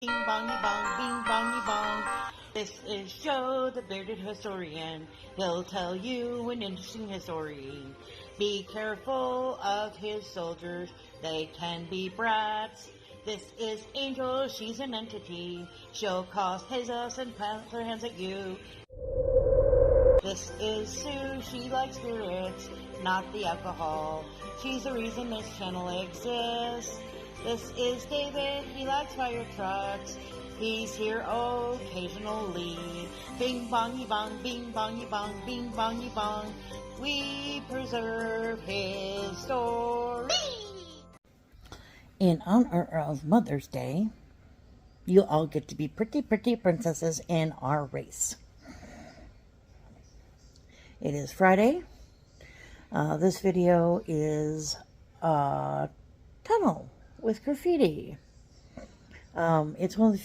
Bing bongy bong, bing bongy bong. This is Joe, the bearded historian. He'll tell you an interesting story. Be careful of his soldiers, they can be brats. This is Angel, she's an entity. She'll cause chaos and plant her hands at you. This is Sue, she likes spirits, not the alcohol. She's the reason this channel exists. This is David, he likes fire trucks. He's here occasionally. Bing bongy bong, bing bongy bong, bing bongy bong. We preserve his story. In honor of Mother's Day, you all get to be pretty princesses in our race. It is Friday. This video is a tunnel with graffiti. It's one of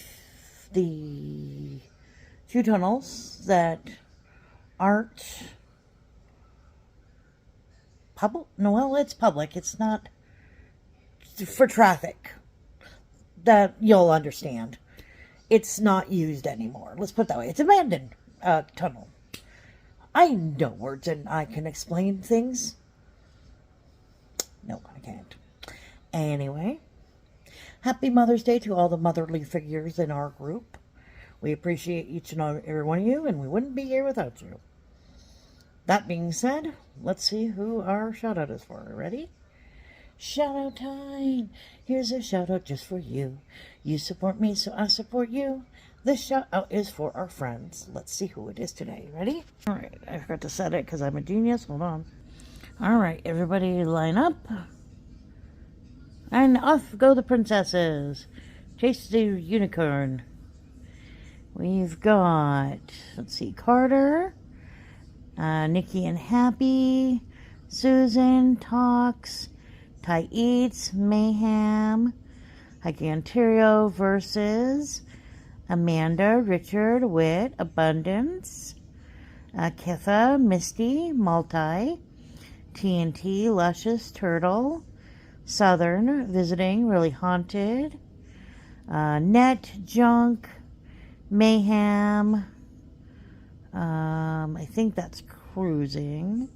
the few tunnels that aren't public. No, well, it's public. It's not for traffic. That you'll understand. It's not used anymore. Let's put it that way. It's abandoned tunnel. I know words and I can explain things. No, I can't. Anyway, happy Mother's Day to all the motherly figures in our group. We appreciate each and every one of you, and we wouldn't be here without you. That being said, let's see who our shout out is for. Ready? Shout out time. Here's a shout out just for you. You support me, so I support you. This shout out is for our friends. Let's see who it is today. Ready? All right, I forgot to set it because I'm a genius. Hold on. All right, everybody line up. And off go the princesses. Chase the unicorn. We've got, let's see, Carter, Nikki and Happy, Susan, Talks, Ty Eats, Mayhem, Heike Ontario versus Amanda, Richard, Wit, Abundance, Kitha, Misty, Multi, TNT, Luscious, Turtle, Southern, Visiting, Really Haunted, Net, Junk, Mayhem, I think that's Cruising,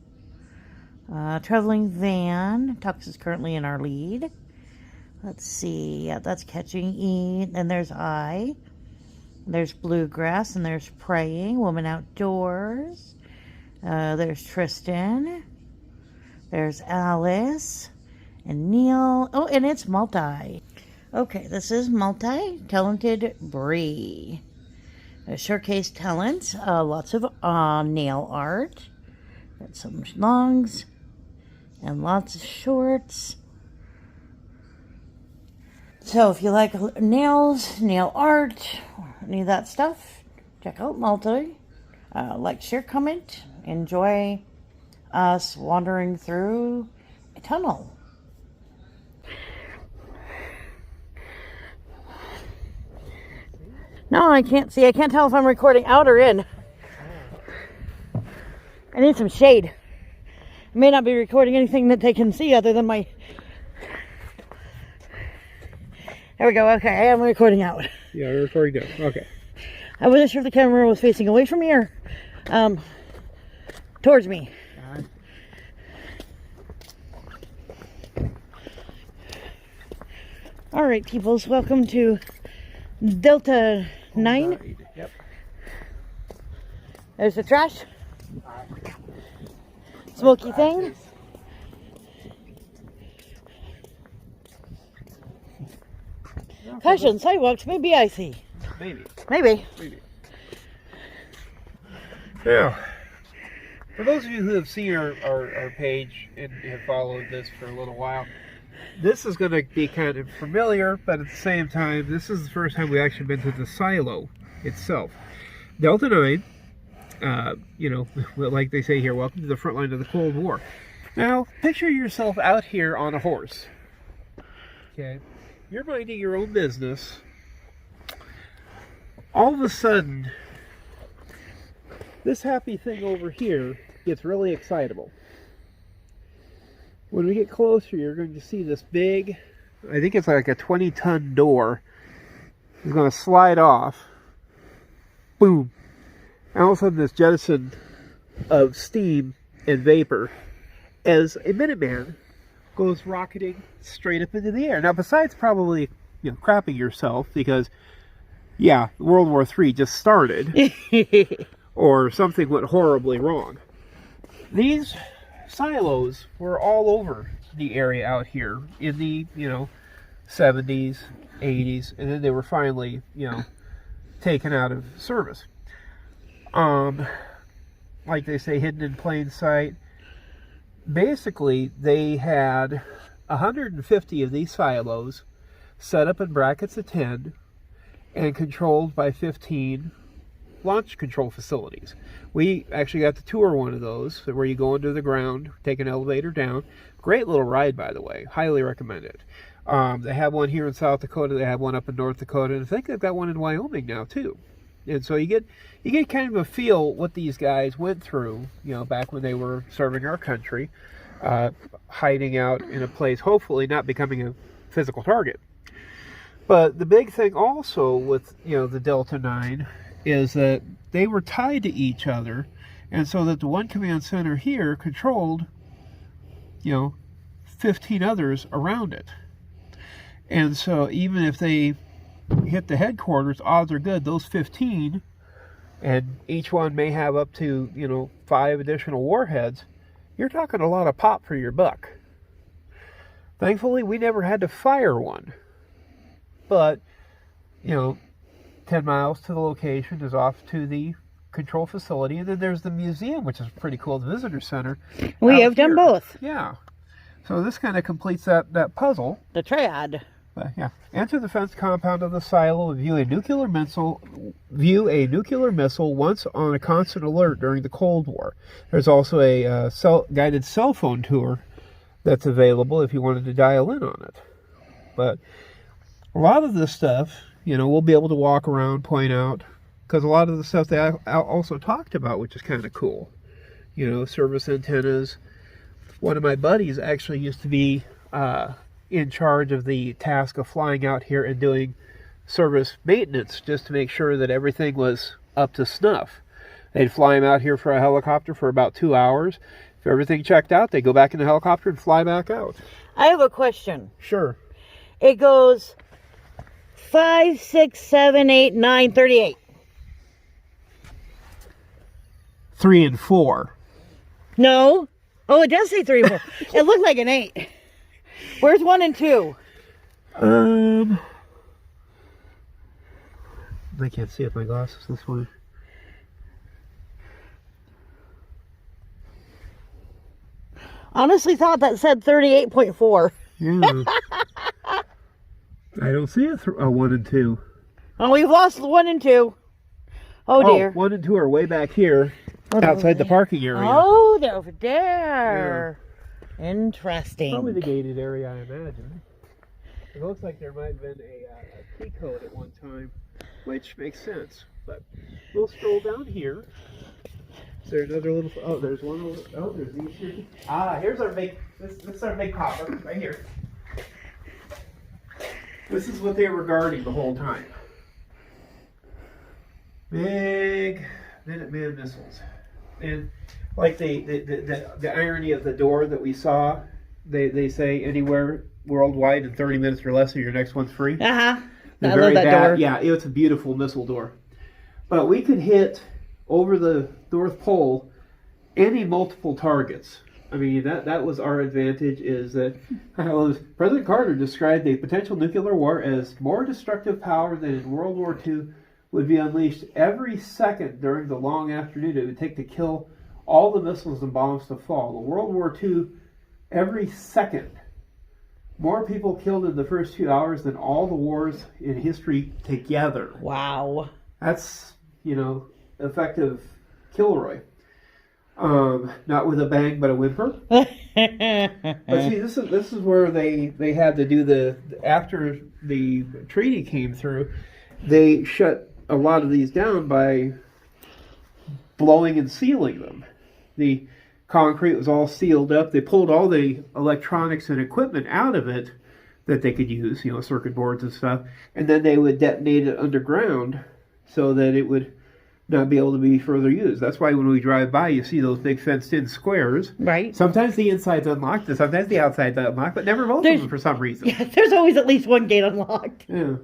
Traveling Van, Tux is currently in our lead. Let's see, yeah, that's Catching E, and there's I. There's Bluegrass, and there's Praying, Woman Outdoors. There's Tristan. There's Alice. And Neil. Oh, and it's Multi. Okay, this is Multi-Talented Bree. Showcase talent. Lots of nail art. Got some longs. And lots of shorts. So if you like nails, nail art, any of that stuff, check out Multi. Like, share, comment. Enjoy us wandering through a tunnel. No, I can't see. I can't tell if I'm recording out or in. I need some shade. I may not be recording anything that they can see other than my... There we go. Okay, I am recording out. Yeah, we're recording now. Okay. I wasn't sure if the camera was facing away from me or towards me. All right, peoples. Welcome to Delta-09. Yep. There's the trash. Smoky thing. Caution, sidewalks may be icy. Maybe. Maybe. Now, for those of you who have seen our page and have followed this for a little while, this is going to be kind of familiar, but at the same time, this is the first time we've actually been to the silo itself. Delta-09, you know, like they say here, welcome to the front line of the Cold War. Now, picture yourself out here on a horse. Okay? You're minding your own business. All of a sudden, this happy thing over here gets really excitable. When we get closer, you're going to see this big, I think it's like a 20-ton door is going to slide off. Boom. And all of a sudden this jettison of steam and vapor as a Minuteman goes rocketing straight up into the air. Now, besides probably, crapping yourself because, yeah, World War III just started, or something went horribly wrong. These silos were all over the area out here in the, 70s, 80s, and then they were finally, taken out of service. Like they say, hidden in plain sight. Basically, they had 150 of these silos set up in brackets of 10 and controlled by 15 launch control facilities. We actually got to tour one of those, where you go under the ground, take an elevator down. Great little ride, by the way. Highly recommend it. They have one here in South Dakota. They have one up in North Dakota, and I think they've got one in Wyoming now too. And so you get kind of a feel what these guys went through, back when they were serving our country, hiding out in a place, hopefully not becoming a physical target. But the big thing also with, the Delta-09 is that they were tied to each other, and so that the one command center here controlled, 15 others around it. And so even if they hit the headquarters, odds are good those 15, and each one may have up to 5 additional warheads, you're talking a lot of pop for your buck. Thankfully, we never had to fire one, but 10 miles to the location is off to the control facility, and then there's the museum, which is pretty cool, the visitor center. We have done both. Yeah, so this kind of completes that puzzle. The triad. Yeah. Enter the fenced compound of the silo and view a nuclear missile once on a constant alert during the Cold War. There's also a guided cell phone tour that's available if you wanted to dial in on it. But a lot of this stuff, we'll be able to walk around, point out, because a lot of the stuff they also talked about, which is kind of cool. Service antennas. One of my buddies actually used to be in charge of the task of flying out here and doing service maintenance just to make sure that everything was up to snuff. They'd fly him out here for a helicopter for about 2 hours. If everything checked out, they'd go back in the helicopter and fly back out. I have a question. Sure. It goes 5, 6, 7, 8, 9, 38. 3 and 4. No. Oh, it does say 3 and 4. It looked like an 8. Where's 1 and 2? I can't see with my glasses this way. Honestly thought that said 38.4. Yeah. I don't see a 1 and 2. Oh, we've lost 1 and 2. Oh, dear. 1 and 2 are way back here, outside the parking area. Oh, they're over there. Yeah. Interesting. Probably the gated area, I imagine. It looks like there might have been a key code at one time, which makes sense. But we'll scroll down here. Is there another little? Oh, there's one little. Oh, there's these here. Here's our big. This is our big hopper right here. This is what they were guarding the whole time. Big Minuteman missiles, and like the irony of the door that we saw, they say anywhere worldwide in 30 minutes or less, or your next one's free. I love that door. Yeah, it's a beautiful missile door. But we could hit over the North Pole any multiple targets. I mean, that was our advantage, is that President Carter described a potential nuclear war as more destructive power than in World War II would be unleashed every second during the long afternoon it would take to kill all the missiles and bombs to fall. In World War II, every second, more people killed in the first 2 hours than all the wars in history together. Wow. That's, effective Kilroy. Not with a bang, but a whimper. But see, this is where they had to do after the treaty came through, they shut a lot of these down by blowing and sealing them. The concrete was all sealed up. They pulled all the electronics and equipment out of it that they could use, circuit boards and stuff. And then they would detonate it underground so that it would not be able to be further used. That's why when we drive by, you see those big fenced-in squares. Right. Sometimes the inside's unlocked, and sometimes the outside's unlocked, but never both of them for some reason. Yeah, there's always at least one gate unlocked. Yeah.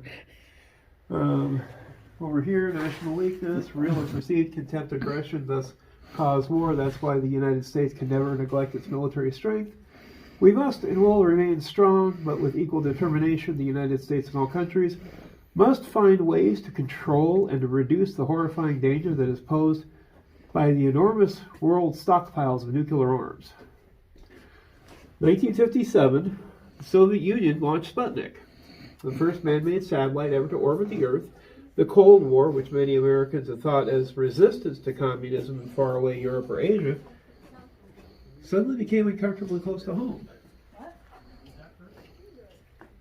Over here, national weakness, real and perceived contempt, aggression, thus cause war. That's why the United States can never neglect its military strength. We must and will remain strong, but with equal determination, the United States and all countries must find ways to control and to reduce the horrifying danger that is posed by the enormous world stockpiles of nuclear arms. 1957, the Soviet Union launched Sputnik, the first man-made satellite ever to orbit the Earth. The Cold War, which many Americans had thought as resistance to communism in faraway Europe or Asia, suddenly became uncomfortably close to home.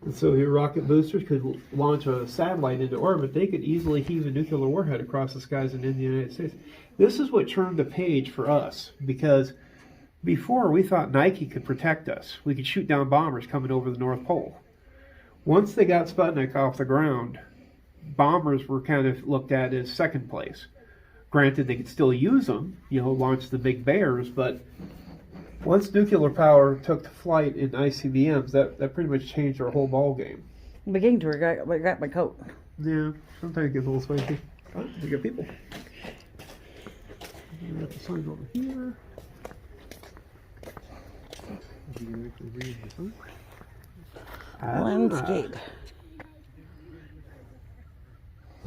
And so your rocket boosters could launch a satellite into orbit. They could easily heave a nuclear warhead across the skies and in the United States. This is what turned the page for us, because before we thought Nike could protect us. We could shoot down bombers coming over the North Pole. Once they got Sputnik off the ground, bombers were kind of looked at as second place. Granted, they could still use them, launch the big bears, but once nuclear power took to flight in ICBMs, that pretty much changed our whole ball game. I'm beginning to regret my coat. Yeah, sometimes it gets a little spicy. Oh, we got people. We got the sign over here. Landscape.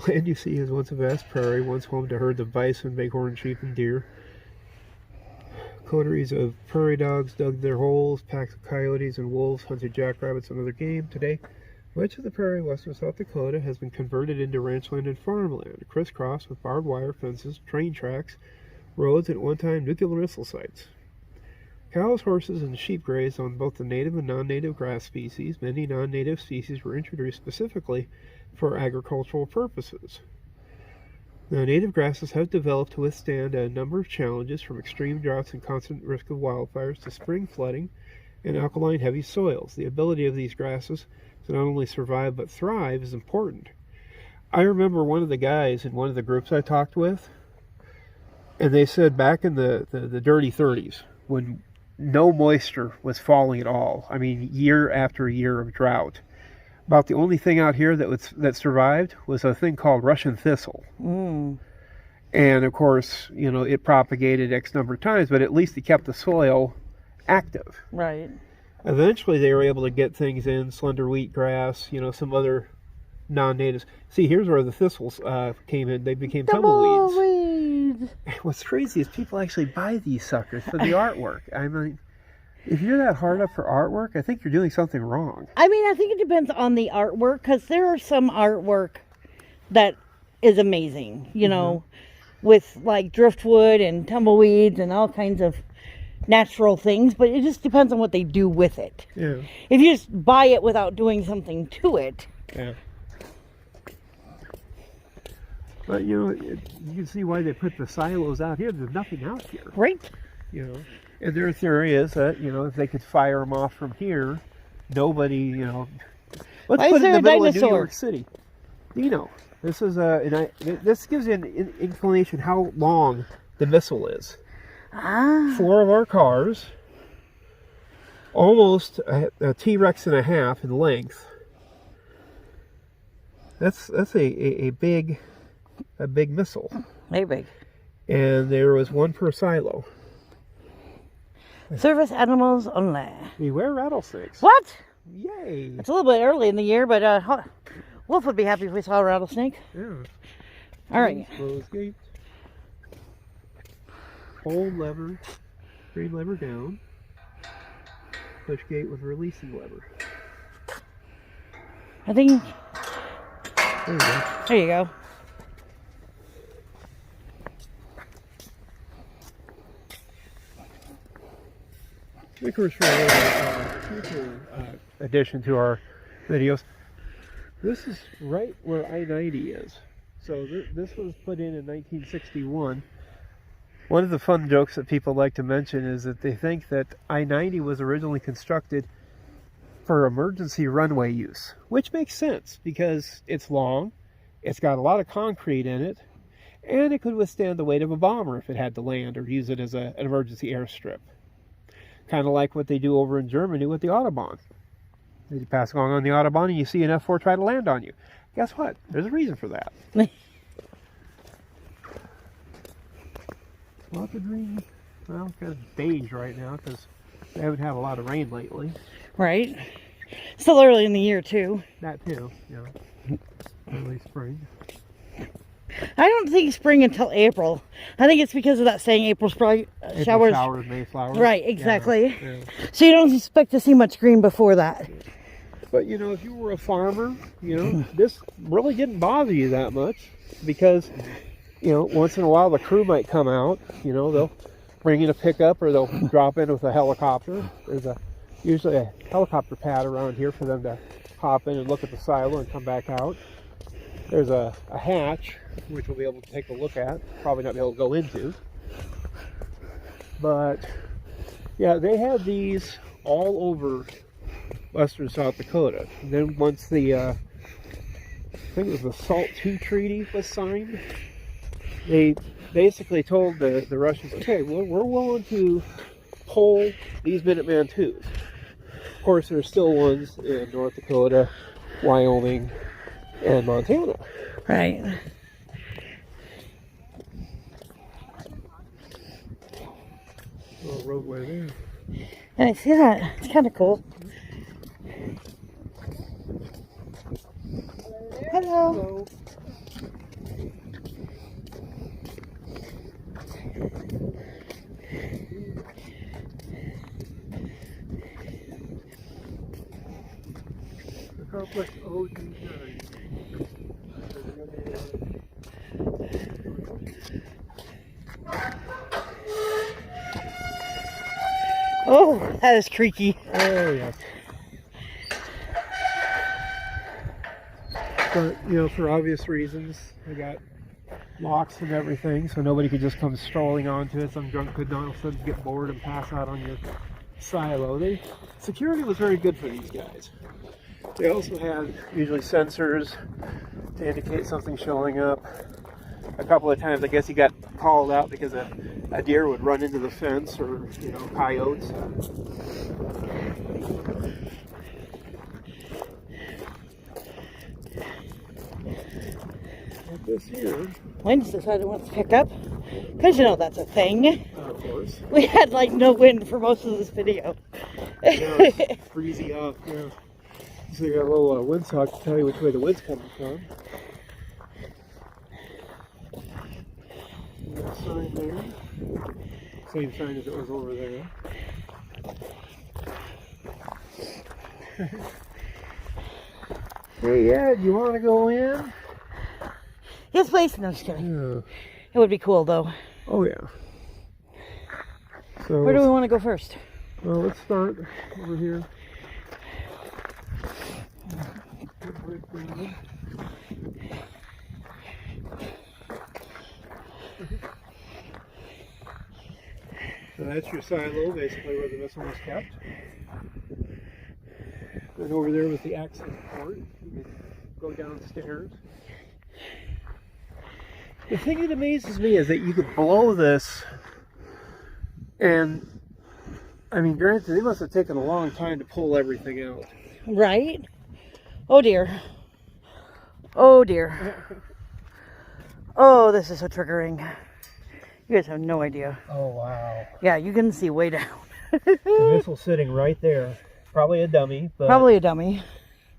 Land you see is once a vast prairie, once home to herds of bison, bighorn sheep, and deer. Coteries of prairie dogs dug their holes, packs of coyotes and wolves hunted jackrabbits and other game. Today, much of the prairie west of South Dakota has been converted into ranchland and farmland, crisscrossed with barbed wire fences, train tracks, roads, and at one time nuclear missile sites. Cows, horses, and sheep grazed on both the native and non-native grass species. Many non-native species were introduced specifically for agricultural purposes. Now, native grasses have developed to withstand a number of challenges, from extreme droughts and constant risk of wildfires to spring flooding and alkaline heavy soils. The ability of these grasses to not only survive but thrive is important. I remember one of the guys in one of the groups I talked with, and they said back in the dirty 30s, when no moisture was falling at all, I mean year after year of drought, about the only thing out here that survived was a thing called Russian thistle. Mm. And of course, it propagated X number of times, but at least it kept the soil active. Right. Eventually they were able to get things in, slender wheatgrass, some other non-natives. See, here's where the thistles came in. They became tumbleweeds. What's crazy is people actually buy these suckers for the artwork. I mean, if you're that hard up for artwork, I think you're doing something wrong. I mean, I think it depends on the artwork, because there are some artwork that is amazing, with like driftwood and tumbleweeds and all kinds of natural things, but it just depends on what they do with it. Yeah. If you just buy it without doing something to it. Yeah. But, you can see why they put the silos out here. There's nothing out here. Right. And their theory is that, if they could fire them off from here, nobody, let's Why put is it in there the a middle of dinosaur? New York City. This is this gives you an inclination how long the missile is. 4 of our cars, almost a T-Rex and a half in length. That's a big missile. Very big. And there was one per silo. Service animals only. Beware rattlesnakes. What? Yay! It's a little bit early in the year, but Wolf would be happy if we saw a rattlesnake. Yeah. All right. Close gate. Hold lever. Green lever down. Push gate with releasing lever. I think. There you go. There you go. Of course, for a future addition to our videos, this is right where I-90 is. So this was put in 1961. One of the fun jokes that people like to mention is that they think that I-90 was originally constructed for emergency runway use, which makes sense because it's long, it's got a lot of concrete in it, and it could withstand the weight of a bomber if it had to land or use it as an emergency airstrip. Kind of like what they do over in Germany with the Autobahn. You pass along on the Autobahn and you see an F-4 try to land on you. Guess what? There's a reason for that. Lots of green. Well, kind of beige right now because we haven't had a lot of rain lately. Right. Still early in the year, too. That too, yeah. Early spring. I don't think spring until April. I think it's because of that saying April showers. April showers, May flowers. Right, exactly. Yeah. So you don't expect to see much green before that. But, you know, if you were a farmer, you know, this really didn't bother you that much because, you know, once in a while the crew might come out, you know, they'll bring in a pickup or they'll drop in with a helicopter. There's usually a helicopter pad around here for them to hop in and look at the silo and come back out. There's a hatch, which we'll be able to take a look at. Probably not be able to go into. But, yeah, they had these all over western South Dakota. And then once the, I think it was the SALT II treaty was signed, they basically told the Russians, okay, well, we're willing to pull these Minuteman IIs. Of course, there's still ones in North Dakota, Wyoming, and Montana. Right. Little roadway there. And I see that. It's kind of cool. Hello. The complex OG9. Oh, that is creaky. Oh, yeah. But, you know, for obvious reasons, they got locks and everything, so nobody could just come strolling onto it. Some drunk could not all of a sudden get bored and pass out on your silo. Security was very good for these guys. They also had usually sensors to indicate something showing up. A couple of times, I guess he got called out because a deer would run into the fence, or, you know, coyotes. Like this here. Wind decided it wants to pick up. Because you know that's a thing. Of course. We had like no wind for most of this video. Yeah, it's breezy up. Yeah. So you got a little windsock to tell you which way the wind's coming from. That sign there. Same sign as it was over there. Hey, Ed, you want to go in? Yes, please. No, just kidding. Yeah. It would be cool though. Oh, yeah. So, Where do we want to go first? well, let's start over here. So that's your silo, basically where the missile was kept. And over there was the access port. You can go downstairs. The thing that amazes me is that you could blow this, and I mean, granted, they must have taken a long time to pull everything out. Right? Oh dear. Oh dear. Oh, this is so triggering. You guys have no idea. Oh, wow. Yeah, you can see way down. The missile sitting right there. Probably a dummy, but Probably a dummy.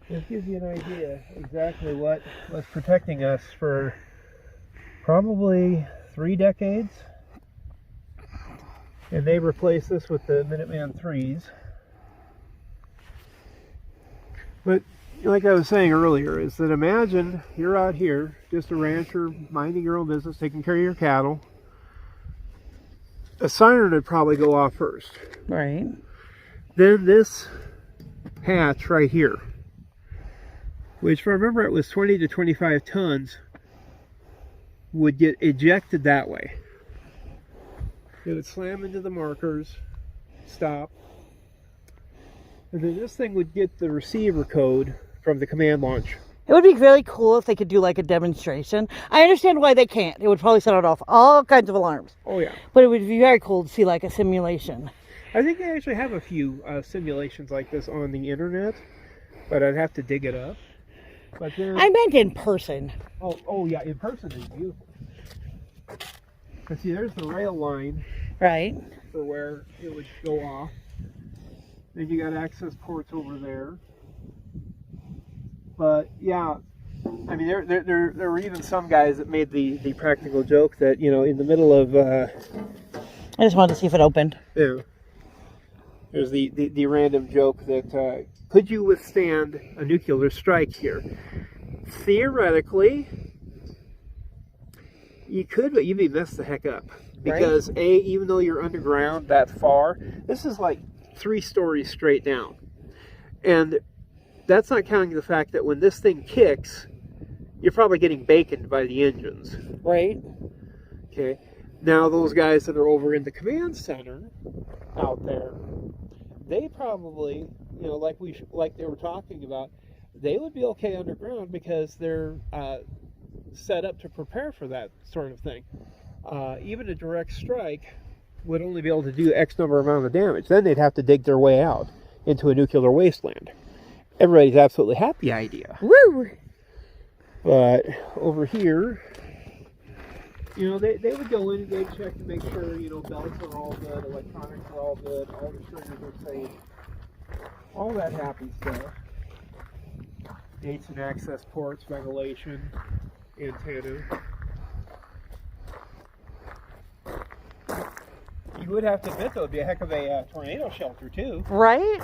it gives you an idea exactly what was protecting us for probably 3 decades. And they replaced this with the Minuteman IIIs. But like I was saying earlier, is that imagine you're out here, just a rancher, minding your own business, taking care of your cattle. A siren would probably go off first. Right. Then this hatch right here, which if I remember it was 20 to 25 tons, would get ejected that way. It would slam into the markers, stop, And then this thing would get the receiver code from the command launch. It would be very cool if they could do like a demonstration. I understand why they can't. It would probably set it off all kinds of alarms. Oh yeah. But it would be very cool to see like a simulation. I think they actually have a few simulations like this on the internet, but I'd have to dig it up. But then, I meant in person. oh yeah, in person is beautiful. But see, there's the rail line Right. for where it would go off. Then you got access ports over there. But yeah, I mean, there were even some guys that made the practical joke that, you know, in the middle of I just wanted to see if it opened. yeah, there's the random joke that could you withstand a nuclear strike here? Theoretically, you could, but you'd be messed the heck up because even though you're underground that far, this is like 3 stories straight down, and that's not counting the fact that when this thing kicks, you're probably getting baconed by the engines. Right. Okay. Now those guys that are over in the command center out there, they probably, you know, like they were talking about, they would be okay underground because they're set up to prepare for that sort of thing. Even a direct strike would only be able to do X number amount of damage. Then they'd have to dig their way out into a nuclear wasteland. Everybody's absolutely happy idea. Woo! But over here, you know, they would go in and they'd check to make sure, you know, belts are all good, electronics are all good, all the triggers are safe, all that happy stuff. Gates and access ports, ventilation, antenna. You would have to admit, though, it'd be a heck of a tornado shelter, too. Right?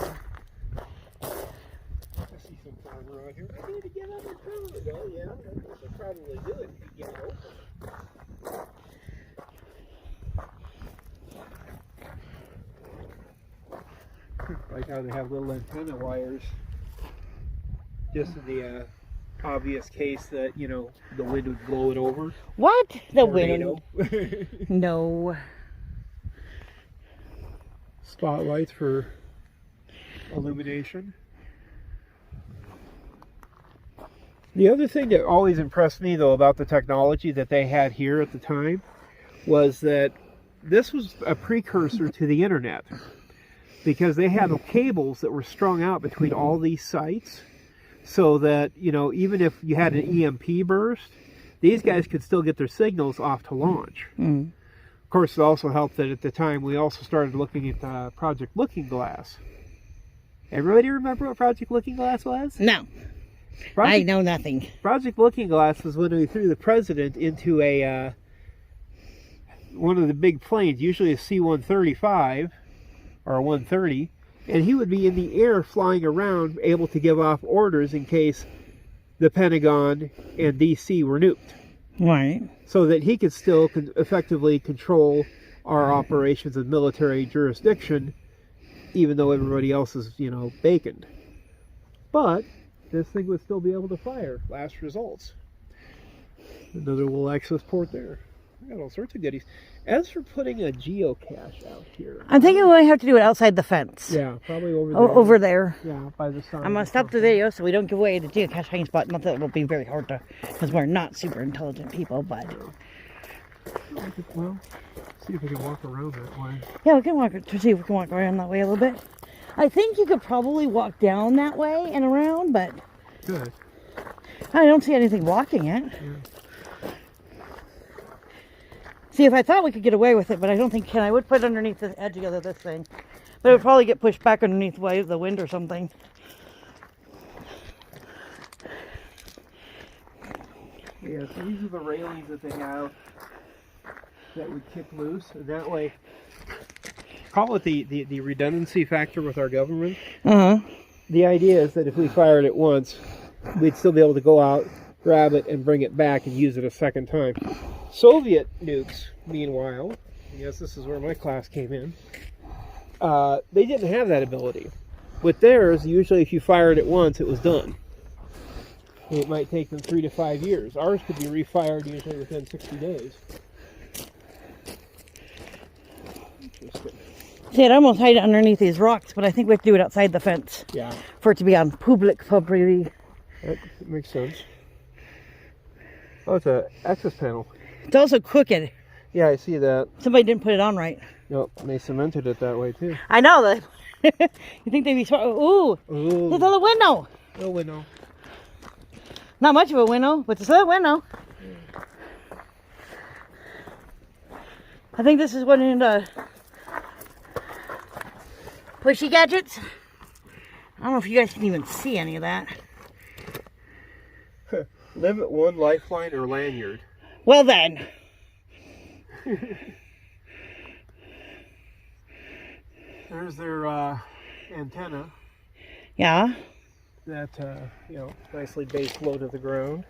I see some farm around here. I need to get under cover, though. Yeah, that would probably do it if you get it open. Like how they have little antenna wires just in the obvious case that, you know, the wind would blow it over. What? The Tornado. wind? No. Spotlights for illumination. The other thing that always impressed me, though, about the technology that they had here at the time was that this was a precursor to the internet, because they had cables that were strung out between all these sites so that, you know, even if you had an EMP burst, these guys could still get their signals off to launch. Mm. Of course, it also helped that at the time we also started looking at Project Looking Glass. Everybody remember what Project Looking Glass was? No. I know nothing. Project Looking Glass was when we threw the president into a one of the big planes, usually a C-135 or a 130, and he would be in the air flying around, able to give off orders in case the Pentagon and DC were nuked. Right. So that he could still effectively control our operations of military jurisdiction, even though everybody else is, you know, baconed. But this thing would still be able to fire. Last results. Another little access port there. I got all sorts of goodies. As for putting a geocache out here, I'm thinking we might have to do it outside the fence. yeah, probably over there. Over there. Yeah, by the sign. I'm going to stop the video so we don't give away the geocache hiding spot. Not that it will be very hard to, because we're not super intelligent people, but... Well, see if we can walk around that way. Yeah, we can walk, to see if we can walk around that way a little bit. I think you could probably walk down that way and around, but... Good. I don't see anything blocking it. Yeah. See, if I thought we could get away with it, but I don't think I would put it underneath the edge of this thing. But it would probably get pushed back underneath the wind or something. Yeah, so these are the railings that they have that would kick loose, and that way, call it the redundancy factor with our government. Uh-huh. The idea is that if we fired it once, we'd still be able to go out, grab it, and bring it back and use it a second time. Soviet nukes, meanwhile, I guess this is where my class came in, they didn't have that ability. With theirs, usually if you fired it once, it was done. It might take them 3 to 5 years. Ours could be refired usually within 60 days. Interesting. See, I'd almost hide it underneath these rocks, but I think we have to do it outside the fence. Yeah. For it to be on public property. That makes sense. Oh, it's an access panel. It's also crooked. Yeah, I see that. Somebody didn't put it on right. Nope, and they cemented it that way too. I know that. You think they'd be smart? Ooh, Ooh. there's a little window. No window. Not much of a window, but it's a little window. I think this is one of the pushy gadgets. I don't know if you guys can even see any of that. Limit 1 lifeline or lanyard. Well then. There's their antenna Yeah. that, you know, nicely base low to the ground.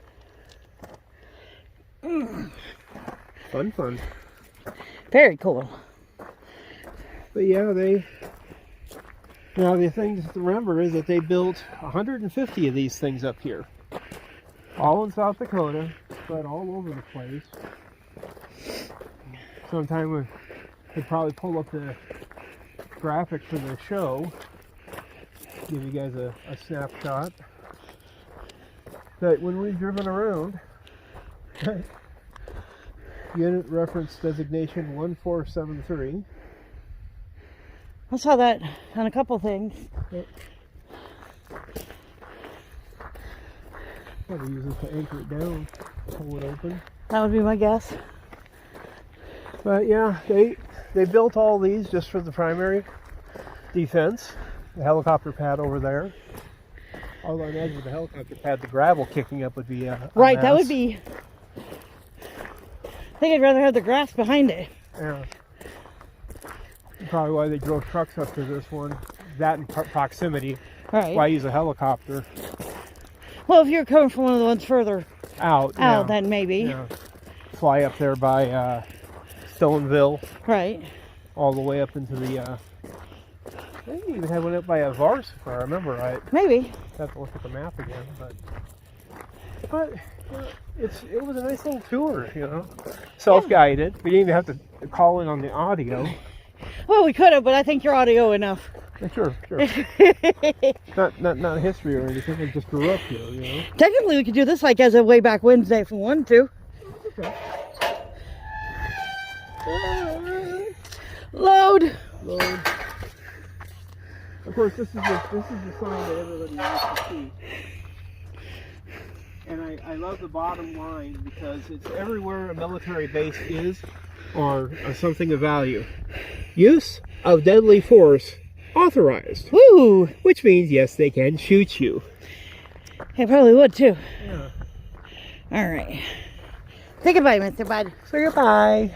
Fun. Very cool. But yeah, now the thing to remember is that they built 150 of these things up here. All in South Dakota, spread all over the place. Sometime we could probably pull up the graphic for the show, give you guys a snapshot. But when we've driven around, unit reference designation 1473. I saw that on a couple things. Probably use this to anchor it down, pull it open. That would be my guess. But yeah, they built all these just for the primary defense. The helicopter pad over there. Although I imagine with the helicopter pad, the gravel kicking up would be a Right, mess. that would be. I think I'd rather have the grass behind it. Yeah. Probably why they drove trucks up to this one. That in proximity. Right. Why use a helicopter Well, if you're coming from one of the ones further out? out, then maybe. Yeah. Fly up there by Stoneville, Right. all the way up into the. They even had one up by a Vars, if I remember right. Maybe. Have to look at the map again, but it was a nice little tour, you know. Self-guided. We didn't even have to call in on the audio. Well, we could have, but I think you're audio enough. Sure. not history or anything. I just grew up here, you know. Technically, we could do this like as a way back Wednesday if we wanted to. Okay. Load. Of course, this is the sign that everybody wants to see. And I love the bottom line because it's everywhere a military base is or something of value. Use of deadly force authorized. Woo! Which means, yes, they can shoot you. They probably would too. Yeah. All right. Say goodbye, Mr. Bud. So goodbye.